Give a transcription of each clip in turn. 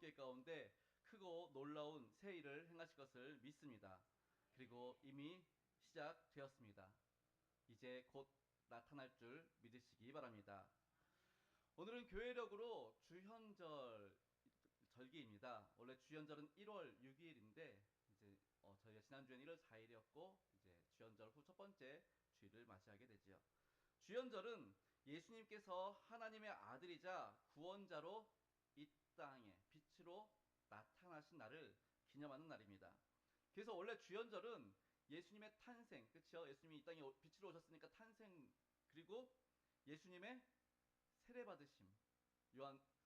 손길 가운데 크고 놀라운 새 일을 행하실 것을 믿습니다. 그리고 이미 시작되었습니다. 이제 곧 나타날 줄 믿으시기 바랍니다. 오늘은 교회력으로 주현절 절기입니다. 원래 주현절은 1월 6일인데 이제 저희가 지난주에는 1월 4일이었고 이제 주현절 후 첫 번째 주일을 맞이하게 되지요. 주현절은 예수님께서 하나님의 아들이자 구원자로 이 땅에 빛으로 나타나신 날을 기념하는 날입니다. 그래서 원래 주현절은 예수님의 탄생, 그렇죠? 예수님이 이 땅에 빛으로 오셨으니까 탄생, 그리고 예수님의 세례 받으심,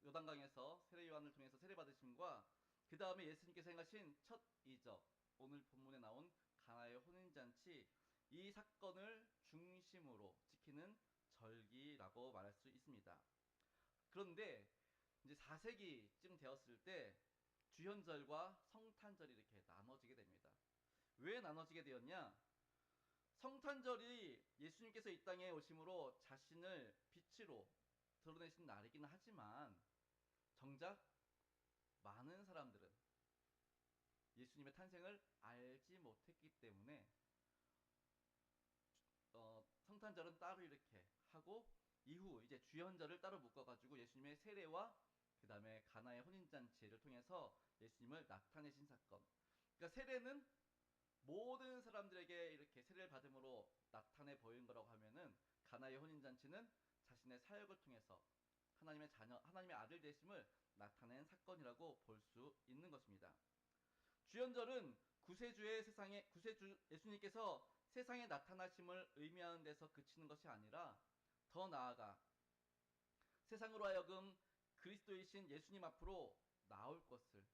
요단강에서 세례 요한을 통해서 세례 받으심과 그 다음에 예수님께서 행하신 첫 이적, 오늘 본문에 나온 가나의 혼인잔치, 이 사건을 중심으로 지키는 절기라고 말할 수 있습니다. 그런데 이제 4세기쯤 되었을 때 주현절과 성탄절이 이렇게 나눠지게 됩니다. 왜 나눠지게 되었냐? 성탄절이 예수님께서 이 땅에 오심으로 자신을 빛으로 드러내신 날이긴 하지만 정작 많은 사람들은 예수님의 탄생을 알지 못했기 때문에 성탄절은 따로 이렇게 하고 이후 이제 주현절을 따로 묶어가지고 예수님의 세례와 그 다음에 가나의 혼인잔치를 통해서 예수님을 나타내신 사건. 그러니까 세례는 모든 사람들에게 이렇게 세례를 받음으로 나타내 보인 거라고 하면은 가나의 혼인잔치는 자신의 사역을 통해서 하나님의 자녀, 하나님의 아들 되심을 나타낸 사건이라고 볼 수 있는 것입니다. 주연절은 구세주의 세상에 구세주 예수님께서 세상에 나타나심을 의미하는 데서 그치는 것이 아니라 더 나아가 세상으로 하여금 그리스도이신 예수님 앞으로 나올 것을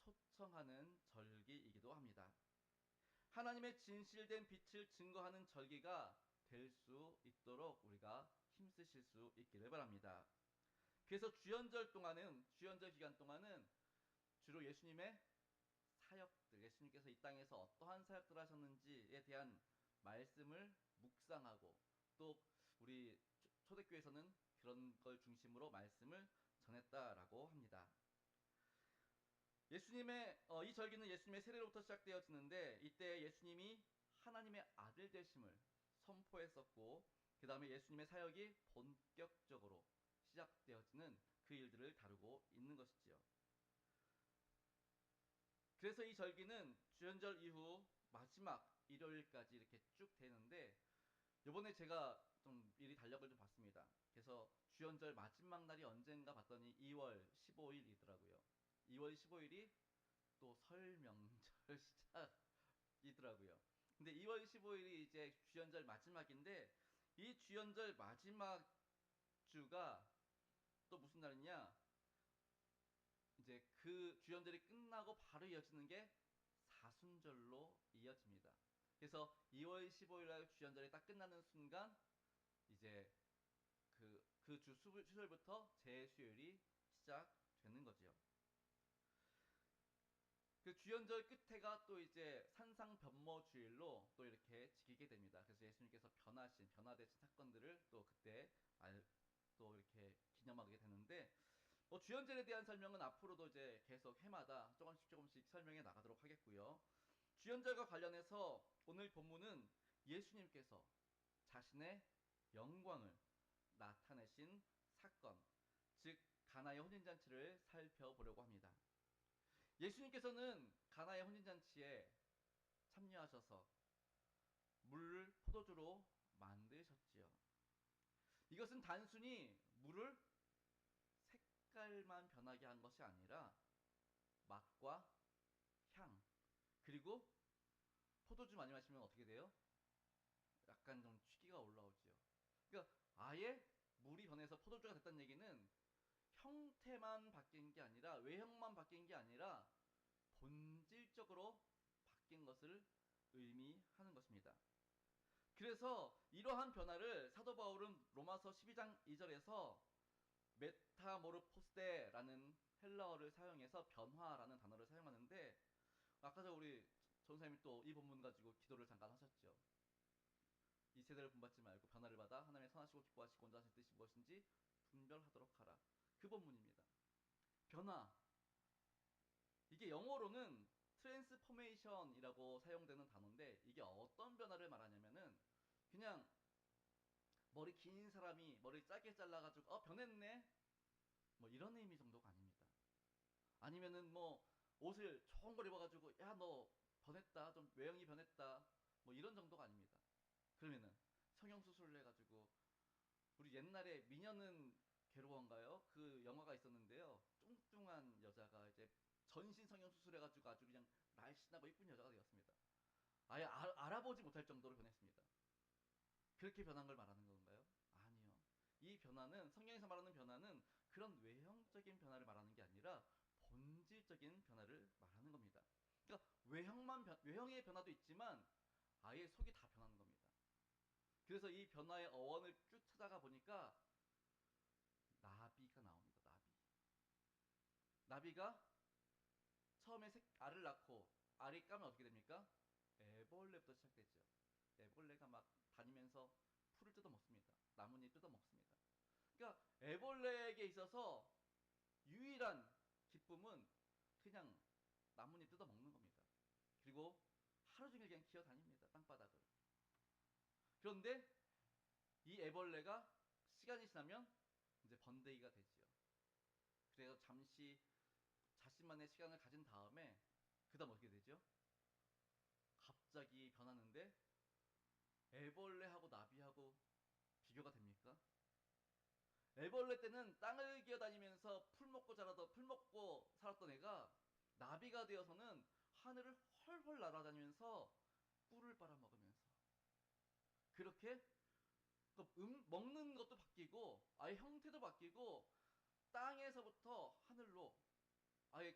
초청하는 절기이기도 합니다. 하나님의 진실된 빛을 증거하는 절기가 될 수 있도록 우리가 힘쓰실 수 있기를 바랍니다. 그래서 주연절 기간 동안은 주로 예수님의 사역들, 예수님께서 이 땅에서 어떠한 사역들을 하셨는지에 대한 말씀을 묵상하고 또 우리 초대교회에서는 그런 걸 중심으로 말씀을 전했다라고 합니다. 이 절기는 예수님의 세례로부터 시작되어지는데 이때 예수님이 하나님의 아들 되심을 선포했었고 그 다음에 예수님의 사역이 본격적으로 시작되어지는 그 일들을 다루고 있는 것이지요. 그래서 이 절기는 주연절 이후 마지막 일요일까지 이렇게 쭉 되는데 요번에 제가 좀 미리 달력을 좀 봤습니다. 그래서 주연절 마지막 날이 언젠가 봤더니 2월 15일이더라고요. 2월 15일이 또 설 명절 시작이더라고요. 근데 2월 15일이 이제 주연절 마지막인데 이 주연절 마지막 주가 또 무슨 날이냐? 이제 그 주연절이 끝나고 바로 이어지는 게 사순절로 이어집니다. 그래서 2월 15일 날 주연절이 딱 끝나는 순간 이제 그 주 수요일부터 재수요일이 시작되는 거지요. 그 주연절 끝에가 또 이제 산상변모 주일로 또 이렇게 지키게 됩니다. 그래서 예수님께서 변화되신 사건들을 또 그때 또 이렇게 기념하게 되는데 주연절에 대한 설명은 앞으로도 이제 계속 해마다 조금씩 설명해 나가도록 하겠고요. 주연절과 관련해서 오늘 본문은 예수님께서 자신의 영광을 나타내신 사건, 즉 가나의 혼인잔치를 살펴보려고 합니다. 예수님께서는 가나의 혼인잔치에 참여하셔서 물을 포도주로 만드셨지요. 이것은 단순히 물을 색깔만 변하게 한 것이 아니라 맛과 향, 그리고 포도주 많이 마시면 어떻게 돼요? 약간 좀 취기가 올라오지요. 그러니까 아예 물이 변해서 포도주가 됐다는 얘기는 형태만 바뀐 게 아니라 외형만 바뀐 게 아니라 본질적으로 바뀐 것을 의미하는 것입니다. 그래서 이러한 변화를 사도 바울은 로마서 12장 2절에서 메타모르포스테라는 헬라어를 사용해서 변화라는 단어를 사용하는데 아까 우리 전사님이 또 이 본문 가지고 기도를 잠깐 하셨죠. 이 세대를 본받지 말고 변화를 받아 하나님의 선하시고 기뻐하시고 온전하신 뜻이 무엇인지 분별하도록 하라. 그 본문입니다. 변화. 이게 영어로는 트랜스포메이션이라고 사용되는 단어인데 이게 어떤 변화를 말하냐면은 그냥 머리 긴 사람이 머리 짧게 잘라가지고 변했네 뭐 이런 의미 정도가 아닙니다. 아니면은 뭐 옷을 좋은 걸 입어가지고 야 너 변했다 좀 외형이 변했다 뭐 이런 정도가 아닙니다. 그러면은 성형수술을 해가지고 우리 옛날에 미녀는 괴로운가요? 그 영화가 있었는데요. 뚱뚱한 여자가 이제 전신 성형수술해가지고 아주 그냥 날씬하고 이쁜 여자가 되었습니다. 아예 알아보지 못할 정도로 변했습니다. 그렇게 변한 걸 말하는 건가요? 아니요. 이 변화는 성경에서 말하는 변화는 그런 외형적인 변화를 말하는 게 아니라 본질적인 변화를 말하는 겁니다. 그러니까 외형의 변화도 있지만 아예 속이 다 변하는 겁니다. 그래서 이 변화의 어원을 쭉 찾아가 보니까 나비가 나옵니다. 나비가 처음에 알을 낳고 알이 까면 어떻게 됩니까? 애벌레부터 시작되죠. 애벌레가 막 다니면서 풀을 뜯어 먹습니다. 나뭇잎 뜯어 먹습니다. 그러니까 애벌레에게 있어서 유일한 기쁨은 그냥 나뭇잎 뜯어 먹는 겁니다. 그리고 하루 종일 그냥 기어 다닙니다. 땅바닥을. 그런데 이 애벌레가 시간이 지나면 이제 번데기가 되지요. 그래서 잠시 자신만의 시간을 가진 다음에 그 다음 어떻게 되죠? 갑자기 변하는데 애벌레하고 나비하고 비교가 됩니까? 애벌레 때는 땅을 기어다니면서 풀 먹고 살았던 애가 나비가 되어서는 하늘을 헐헐 날아다니면서 꿀을 빨아먹으면서 그렇게 먹는 것도 바뀌고 아예 형태도 바뀌고 땅에서부터 하늘로 아예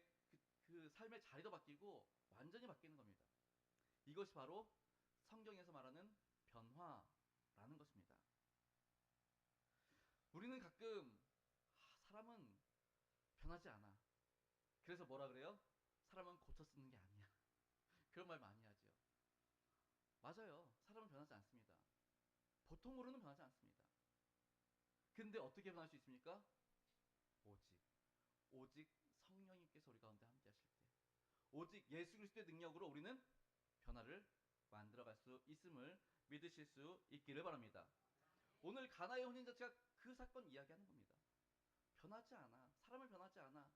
그 삶의 자리도 바뀌고 완전히 바뀌는 겁니다. 이것이 바로 성경에서 말하는 변화라는 것입니다. 우리는 가끔 사람은 변하지 않아. 그래서 뭐라 그래요? 사람은 고쳐 쓰는 게 아니야. 그런 말 많이 하죠. 맞아요. 사람은 변하지 않습니다. 보통으로는 변하지 않습니다. 근데 어떻게 변할 수 있습니까? 오직 오직 성령님께서 우리 가운데 함께 하실 때 오직 예수 그리스도의 능력으로 우리는 변화를 만들어갈 수 있음을 믿으실 수 있기를 바랍니다. 오늘 가나의 혼인 자체가 그 사건 이야기하는 겁니다. 변하지 않아. 사람을 변하지 않아.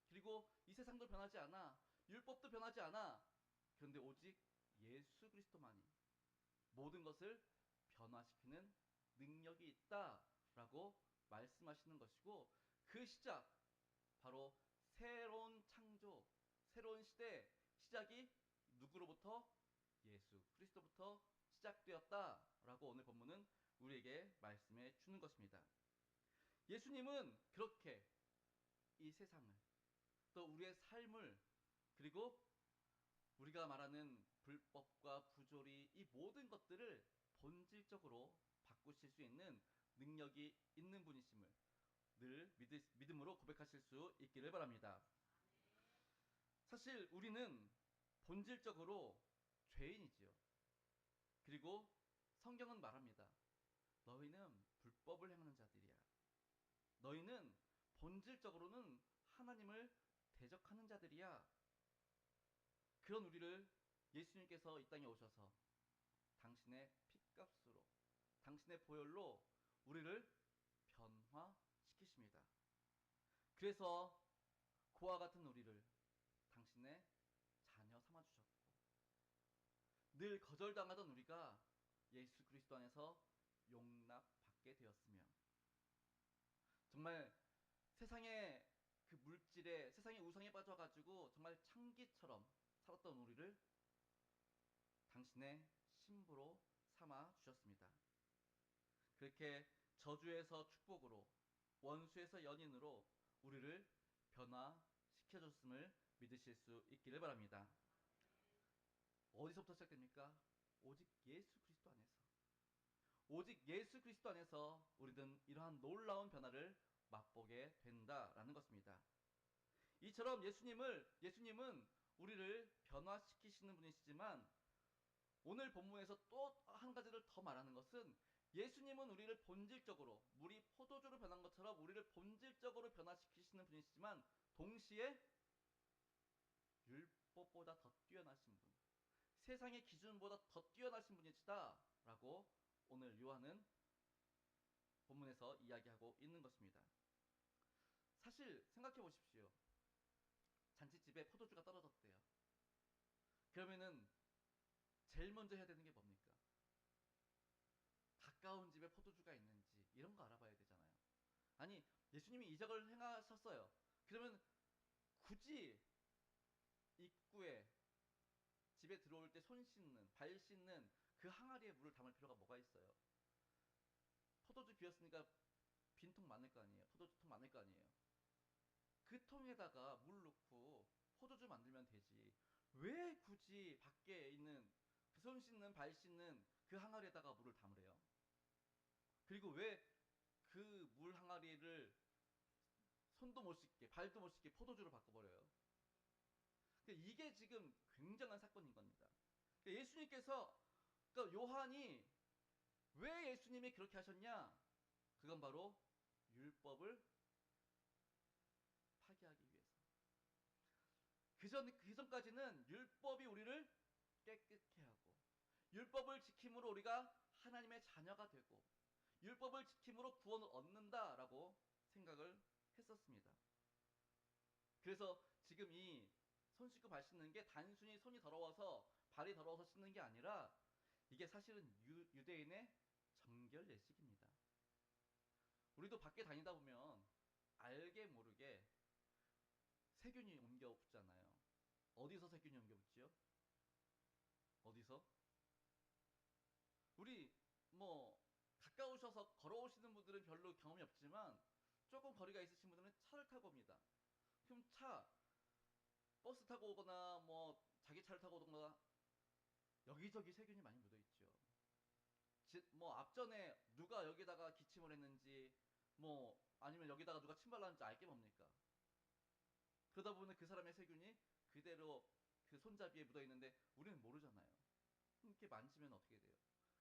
그리고 이 세상도 변하지 않아. 율법도 변하지 않아. 그런데 오직 예수 그리스도만이 모든 것을 변화시키는 능력이 있다라고 말씀하시는 것이고 그 시작 바로 새로운 창조, 새로운 시대 시작이 누구로부터? 예수 그리스도부터 시작되었다라고 오늘 본문은 우리에게 말씀해 주는 것입니다. 예수님은 그렇게 이 세상을 또 우리의 삶을 그리고 우리가 말하는 불법과 부조리 이 모든 것들을 본질적으로 바꾸실 수 있는 능력이 있는 분이심을 늘 믿음으로 고백하실 수 있기를 바랍니다. 사실 우리는 본질적으로 죄인이지요. 그리고 성경은 말합니다. 너희는 불법을 행하는 자들이야. 너희는 본질적으로는 하나님을 대적하는 자들이야. 그런 우리를 예수님께서 이 땅에 오셔서 당신의 핏값으로 당신의 보혈로 우리를 변화시키십니다. 그래서 그와 같은 우리를 당신의 자녀 삼아주셨고 늘 거절당하던 우리가 예수 그리스도 안에서 용납받게 되었으며 정말 세상의 그 물질에 세상의 우상에 빠져가지고 정말 창기처럼 살았던 우리를 당신의 신부로 삼아 주셨습니다. 그렇게 저주에서 축복으로 원수에서 연인으로 우리를 변화시켜줬음을 믿으실 수 있기를 바랍니다. 어디서부터 시작됩니까? 오직 예수 그리스도 안에서. 오직 예수 그리스도 안에서 우리는 이러한 놀라운 변화를 맛보게 된다라는 것입니다. 이처럼 예수님은 우리를 변화시키시는 분이시지만 오늘 본문에서 또 한 가지를 더 말하는 것은 예수님은 우리를 본질적으로 물이 포도주로 변한 것처럼 우리를 본질적으로 변화시키시는 분이시지만 동시에 율법보다 더 뛰어나신 분, 세상의 기준보다 더 뛰어나신 분이시다 라고 오늘 요한은 본문에서 이야기하고 있는 것입니다. 사실 생각해 보십시오. 잔치집에 포도주가 떨어졌대요. 그러면은 제일 먼저 해야 되는 게 뭡니까? 가까운 집에 포도주가 있는지 이런 거 알아봐야 되잖아요. 아니, 예수님이 이적을 행하셨어요. 그러면 굳이 입구에 집에 들어올 때 손 씻는, 발 씻는 그 항아리에 물을 담을 필요가 뭐가 있어요? 포도주 비었으니까 빈통 많을 거 아니에요. 포도주통 많을 거 아니에요. 그 통에다가 물 넣고 포도주 만들면 되지. 왜 굳이 밖에 있는 그 손 씻는, 발 씻는 그 항아리에다가 물을 담으래요? 그리고 왜 그 물 항아리를 손도 못 씻게, 발도 못 씻게 포도주로 바꿔버려요? 그러니까 이게 지금 굉장한 사건인 겁니다. 그러니까 예수님께서, 그러니까 요한이 왜 예수님이 그렇게 하셨냐? 그건 바로 율법을 파기하기 위해서. 그전까지는 율법이 우리를 깨끗게 하고, 율법을 지킴으로 우리가 하나님의 자녀가 되고, 율법을 지킴으로 구원을 얻는다라고 생각을 했었습니다. 그래서 지금 이 손 씻고 발 씻는 게 단순히 손이 더러워서 발이 더러워서 씻는 게 아니라 이게 사실은 유대인의 정결 예식입니다. 우리도 밖에 다니다 보면 알게 모르게 세균이 옮겨 붙잖아요. 어디서 세균이 옮겨 붙지요? 어디서? 우리 뭐 가까우셔서 걸어오시는 분들은 별로 경험이 없지만 조금 거리가 있으신 분들은 차를 타고 옵니다. 그럼 버스 타고 오거나 뭐 자기 차를 타고 오거나 여기저기 세균이 많이 묻어 있죠. 뭐 앞전에 누가 여기다가 기침을 했는지 뭐 아니면 여기다가 누가 침 발랐는지 알게 뭡니까? 그러다 보면 그 사람의 세균이 그대로 그 손잡이에 묻어 있는데 우리는 모르잖아요. 이렇게 만지면 어떻게 돼요?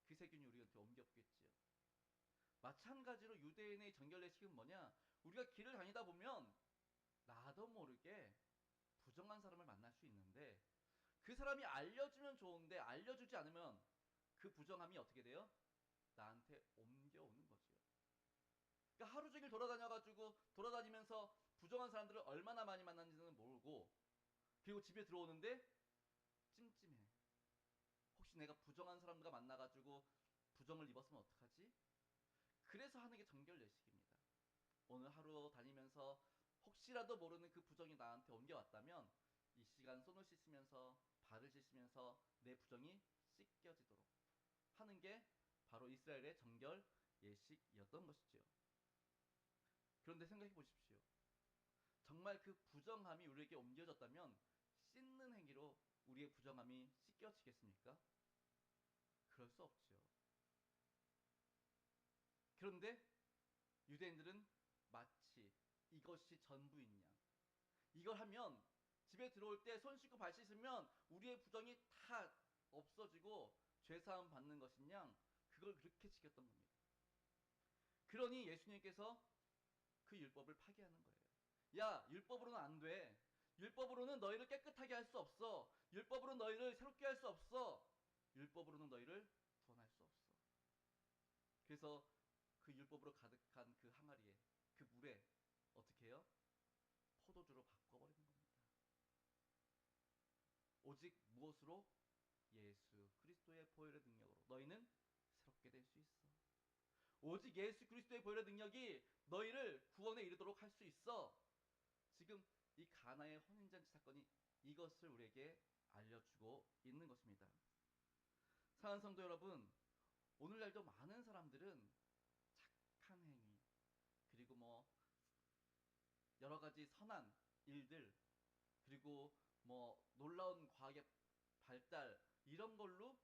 그 세균이 우리한테 옮겨 붙겠지요. 마찬가지로 유대인의 정결례식은 뭐냐? 우리가 길을 다니다 보면 나도 모르게 부정한 사람을 만날 수 있는데 그 사람이 알려주면 좋은데 알려주지 않으면 그 부정함이 어떻게 돼요? 나한테 옮겨오는 거지요. 그러니까 하루 종일 돌아다니면서 부정한 사람들을 얼마나 많이 만났는지는 모르고 그리고 집에 들어오는데 찜찜해. 혹시 내가 부정한 사람과 만나가지고 부정을 입었으면 어떡하지? 그래서 하는 게 정결례식입니다. 오늘 하루 다니면서 혹시라도 모르는 그 부정이 나한테 옮겨왔다면 이 시간 손을 씻으면서 발을 씻으면서 내 부정이 씻겨지도록 하는 게 바로 이스라엘의 정결 예식이었던 것이지요. 그런데 생각해 보십시오. 정말 그 부정함이 우리에게 옮겨졌다면 씻는 행위로 우리의 부정함이 씻겨지겠습니까? 그럴 수 없죠. 그런데 유대인들은 마치 이것이 전부인 양. 이걸 하면 집에 들어올 때 손 씻고 발 씻으면 우리의 부정이 다 없어지고 죄사함 받는 것인 양 그걸 그렇게 지켰던 겁니다. 그러니 예수님께서 그 율법을 파기하는 거예요. 야, 율법으로는 안 돼. 율법으로는 너희를 깨끗하게 할 수 없어. 율법으로는 너희를 새롭게 할 수 없어. 율법으로는 너희를 구원할 수 없어. 그래서 그 율법으로 가득한 그 항아리에 그 물에 어떻게 해요? 포도주로 바꿔버리는 겁니다. 오직 무엇으로? 예수 그리스도의 보혈의 능력으로 너희는 새롭게 될 수 있어. 오직 예수 그리스도의 보혈의 능력이 너희를 구원에 이르도록 할 수 있어. 지금 이 가나의 혼인잔치 사건이 이것을 우리에게 알려주고 있는 것입니다. 사랑하는 성도 여러분, 오늘날도 많은 사람들은 착한 행위 그리고 뭐 여러 가지 선한 일들 그리고 뭐 놀라운 과학의 발달 이런 걸로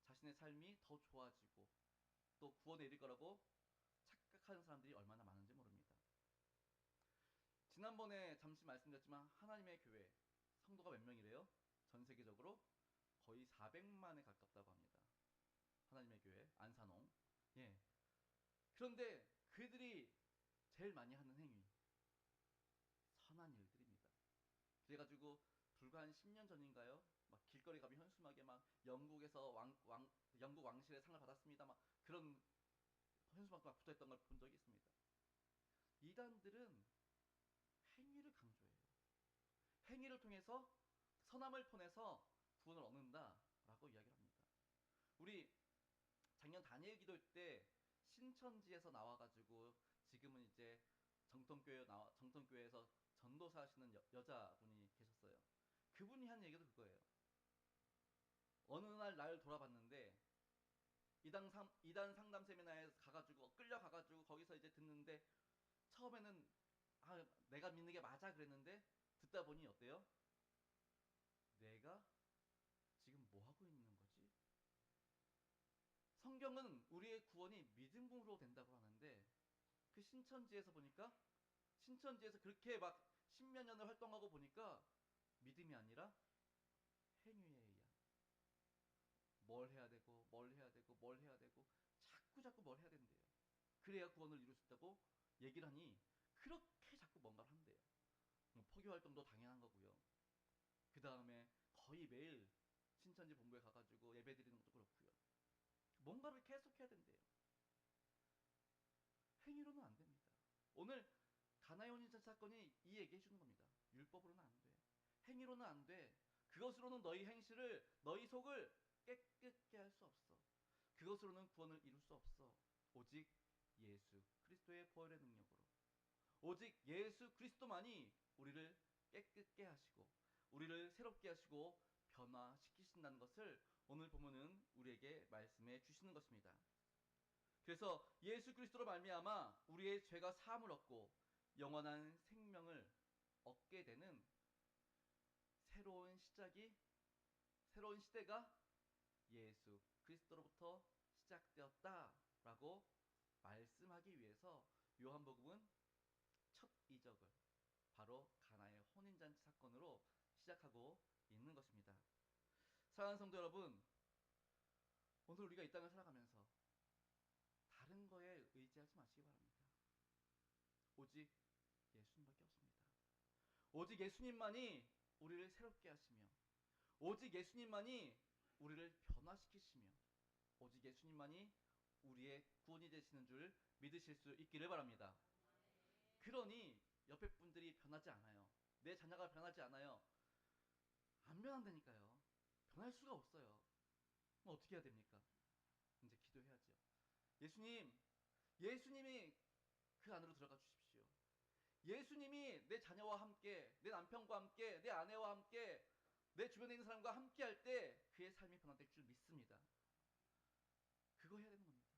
자신의 삶이 더 좋아지고 또 구원에 이를 거라고 착각하는 사람들이 얼마나 많은지 모릅니다. 지난번에 잠시 말씀드렸지만 하나님의 교회 성도가 몇 명이래요? 전 세계적으로 거의 400만에 가깝다고 합니다. 하나님의 교회 안산홍. 예. 그런데 그들이 제일 많이 하는 행위 선한 일들입니다. 그래가지고 불과 한 10년 전인가요? 막 길거리 가면 현수막에 막 영국에서 영국 왕실의 상을 받았습니다. 막 그런 현수막 막 붙어 있던 걸 본 적이 있습니다. 이단들은 행위를 강조해요. 행위를 통해서 선함을 통해서 구원을 얻는다라고 이야기를 합니다. 우리 작년 다니엘 기도 때 신천지에서 나와가지고 지금은 이제 정통교회에서 전도사 하시는 여자분이 계셨어요. 그분이 한 얘기도 그거예요. 어느 날 나를 돌아봤는데 이단 상담 세미나에 가가지고 끌려가가지고 거기서 이제 듣는데 처음에는 내가 믿는 게 맞아 그랬는데 듣다 보니 어때요? 내가 지금 뭐 하고 있는 거지? 성경은 우리의 구원이 믿음으로 된다고 하는데 그 신천지에서 보니까 신천지에서 그렇게 막 십몇 년을 활동하고 보니까 믿음이 아니라 행위에 의한 뭘 해야 되고 뭘 해야 되고 뭘 해야 되고 자꾸 뭘 해야 된대요. 그래야 구원을 이룰 수 있다고 얘기를 하니 그렇게 자꾸 뭔가를 한대요. 포교 활동도 당연한 거고요. 그 다음에 거의 매일 신천지 본부에 가가지고 예배 드리는 것도 그렇고요. 뭔가를 계속 해야 된대요. 행위로는 안 됩니다. 오늘 가나의 혼인잔치 사건이 이 얘기해 주는 겁니다. 율법으로는 안 돼. 행위로는 안 돼. 그것으로는 너희 행실을 너희 속을 깨끗게 할 수 없어. 그것으로는 구원을 이룰 수 없어. 오직 예수 그리스도의 보혈의 능력으로. 오직 예수 그리스도만이 우리를 깨끗게 하시고 우리를 새롭게 하시고 변화시키신다는 것을 오늘 보면은 우리에게 말씀해 주시는 것입니다. 그래서 예수 그리스도로 말미암아 우리의 죄가 사함을 얻고 영원한 생명을 얻게 되는 새로운 새로운 시대가 예수 그리스도로부터 시작되었다라고 말씀하기 위해서 요한복음은 첫 이적을 바로 가나의 혼인잔치 사건으로 시작하고 있는 것입니다. 사랑하는 성도 여러분, 오늘 우리가 이 땅을 살아가면서 다른 거에 의지하지 마시기 바랍니다. 오직 예수님밖에 없습니다. 오직 예수님만이 우리를 새롭게 하시며 오직 예수님만이 우리를 변화시키시며 오직 예수님만이 우리의 구원이 되시는 줄 믿으실 수 있기를 바랍니다. 그러니 옆에 분들이 변하지 않아요. 내 자녀가 변하지 않아요. 안 변한다니까요. 변할 수가 없어요. 그럼 어떻게 해야 됩니까? 이제 기도해야죠. 예수님이 그 안으로 들어가 주십시오. 예수님이 내 자녀와 함께, 내 남편과 함께, 내 아내와 함께, 내 주변에 있는 사람과 함께 할 때 그의 삶이 변화될 줄 믿습니다. 그거 해야 되는 겁니다.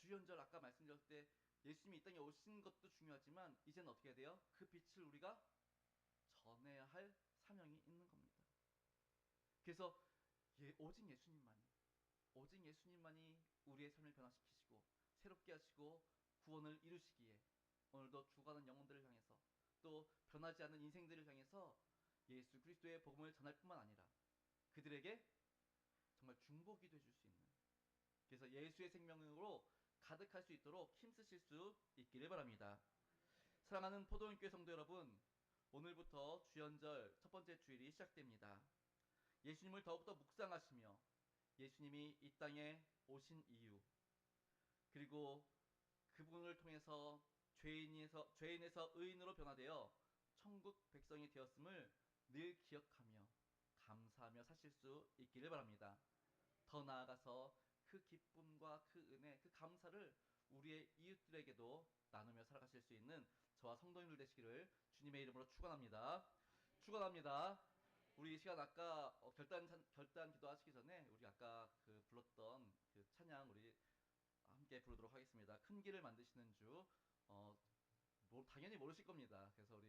주연절 아까 말씀드렸을 때 예수님이 이 땅에 오신 것도 중요하지만 이제는 어떻게 해야 돼요? 그 빛을 우리가 전해야 할 사명이 있는 겁니다. 그래서 오직 예수님만이 우리의 삶을 변화시키시고 새롭게 하시고 구원을 이루시기에 오늘도 죽어가는 영혼들을 향해서 또 변하지 않는 인생들을 향해서 예수 그리스도의 복음을 전할 뿐만 아니라 그들에게 정말 중보기도 해줄 수 있는 그래서 예수의 생명으로 가득할 수 있도록 힘쓰실 수 있기를 바랍니다. 사랑하는 포도원교회 성도 여러분, 오늘부터 주연절 첫 번째 주일이 시작됩니다. 예수님을 더욱더 묵상하시며 예수님이 이 땅에 오신 이유 그리고 그분을 통해서 죄인에서 의인으로 변화되어 천국 백성이 되었음을 늘 기억하며 감사하며 사실 수 있기를 바랍니다. 더 나아가서 그 기쁨과 그 은혜, 그 감사를 우리의 이웃들에게도 나누며 살아가실 수 있는 저와 성도님들 되시기를 주님의 이름으로 축원합니다. 축원합니다. 우리 이 시간 아까 결단 기도하시기 전에 우리 아까 그 불렀던 그 찬양 우리 함께 부르도록 하겠습니다. 큰 길을 만드시는 주 당연히 모르실 겁니다. 그래서 우리